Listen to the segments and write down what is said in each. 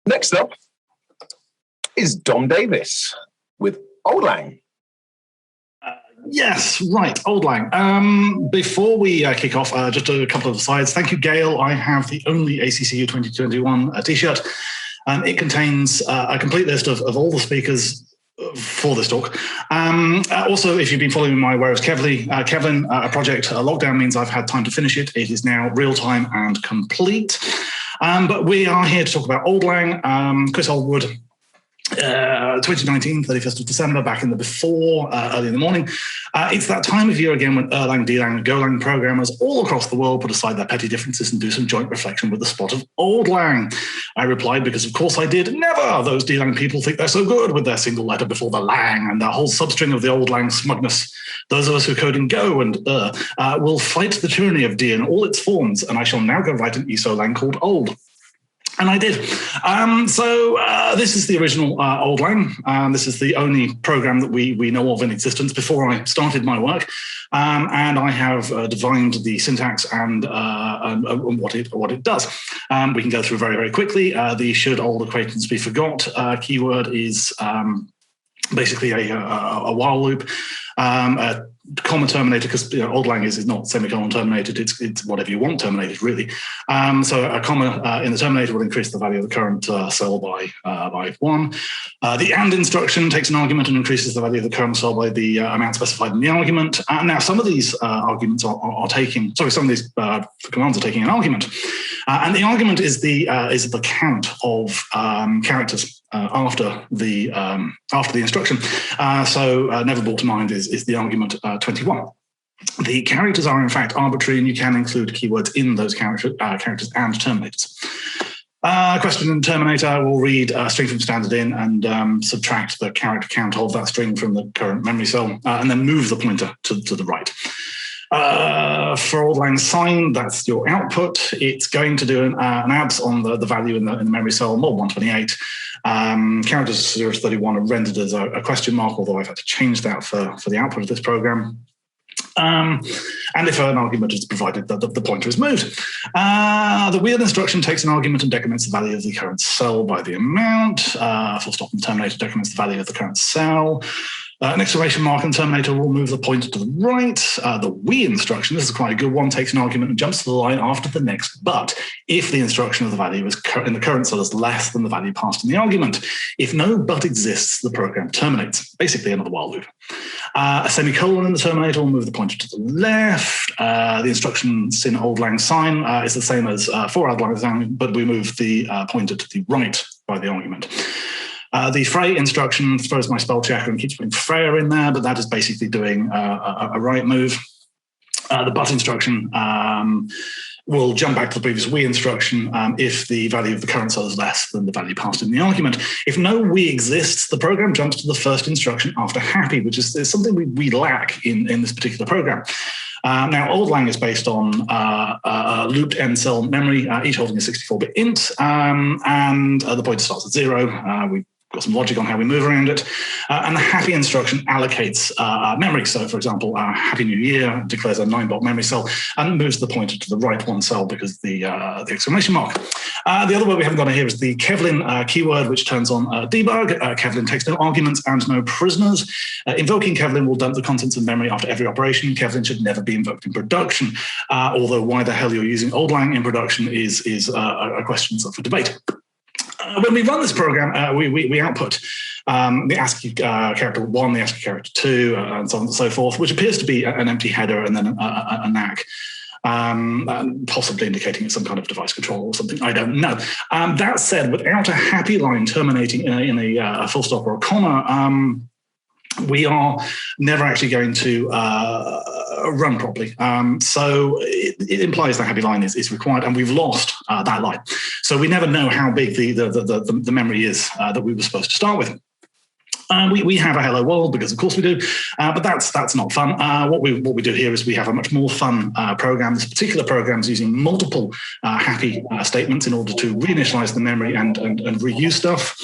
Next up is Dom Davis with Auldlang. Yes, right, Auldlang. Before we kick off, just a couple of slides. Thank you, Gail. I have the only ACCU 2021 t-shirt. It contains a complete list of all the speakers for this talk. Also, if you've been following my Where's Kevlin project, lockdown means I've had time to finish it. It is now real time and complete. But we are here to talk about Auldlang. Chris Oldwood, 2019, 31st of December, back in the before, early in the morning. It's that time of year again when Erlang, Dlang, and Golang programmers all across the world put aside their petty differences and do some joint reflection with the spot of Auldlang. I replied, because of course I did. Never! Those Dlang people think they're so good with their single letter before the lang and their whole substring of the Auldlang smugness. Those of us who code in Go and will fight the tyranny of D in all its forms, and I shall now go write an ESO lang called Old. And I did. This is the original Auldlang. This is the only program that we know of in existence before I started my work. And I have divined the syntax and what it does. We can go through very, very quickly. The should old acquaintance be forgot keyword is basically a while loop. A comma terminator, because Auldlang is not semicolon terminated, it's whatever you want terminated, really. So a comma in the terminator will increase the value of the current cell by 1. The AND instruction takes an argument and increases the value of the current cell by the amount specified in the argument. Now, some of these arguments are taking, sorry, some of these commands are taking an argument. And the argument is the count of characters after the instruction. So never brought to mind is the argument 21. The characters are in fact arbitrary, and you can include keywords in those characters and terminators. Question in terminator will read a string from standard in and subtract the character count of that string from the current memory cell, and then move the pointer to the right. For Auldlang sign, that's your output. It's going to do an abs on the value in the memory cell, mod 128. Characters 0 to 31 are rendered as a question mark, although I've had to change that for the output of this program. And if an argument is provided, the pointer is moved. The wheel instruction takes an argument and decrements the value of the current cell by the amount. Full stop and terminator decrements the value of the current cell. An exclamation mark and terminator will move the pointer to the right. The we instruction, this is quite a good one, takes an argument and jumps to the line after the next but if the instruction of the value is in the current cell is less than the value passed in the argument. If no but exists, the program terminates, basically another while loop. A semicolon in the terminator will move the pointer to the left. The instructions in Auldlang sign is the same as for Auldlang sign, but we move the pointer to the right by the argument. The Frey instruction throws my spell checker and keeps putting Freya in there, but that is basically doing a right move. The but instruction will jump back to the previous we instruction if the value of the current cell is less than the value passed in the argument. If no we exists, the program jumps to the first instruction after happy, which is something we lack in this particular program. Now, Auldlang is based on looped end cell memory, each holding a 64-bit int, and the pointer starts at 0. We've got some logic on how we move around it. And the happy instruction allocates memory. So, for example, Happy New Year declares a 9-byte memory cell and moves the pointer to the right one cell because the exclamation mark. The other word we haven't got here is the Kevlin keyword, which turns on debug. Kevlin takes no arguments and no prisoners. Invoking Kevlin will dump the contents of memory after every operation. Kevlin should never be invoked in production. Although why the hell you're using Auldlang in production is a question up for debate. When we run this program, we output the ASCII character 1, the ASCII character 2, and so on and so forth, which appears to be an empty header and then a NAC, possibly indicating it's some kind of device controller or something. I don't know. That said, without a happy line terminating in a full stop or a comma, we are never actually going to run properly. So it implies the happy line is required, and we've lost that line. So we never know how big the memory is that we were supposed to start with. We have a hello world because of course we do, but that's not fun. What we do here is we have a much more fun program. This particular program is using multiple happy statements in order to reinitialize the memory and reuse stuff.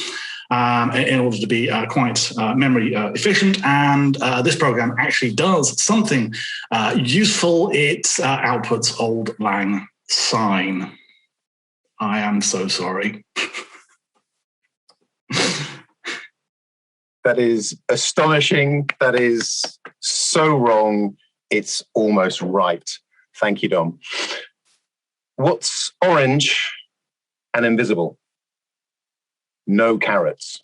In order to be quite memory efficient. And this program actually does something useful. It outputs Auldlang sign. I am so sorry. That is astonishing. That is so wrong. It's almost right. Thank you, Dom. What's orange and invisible? No carrots.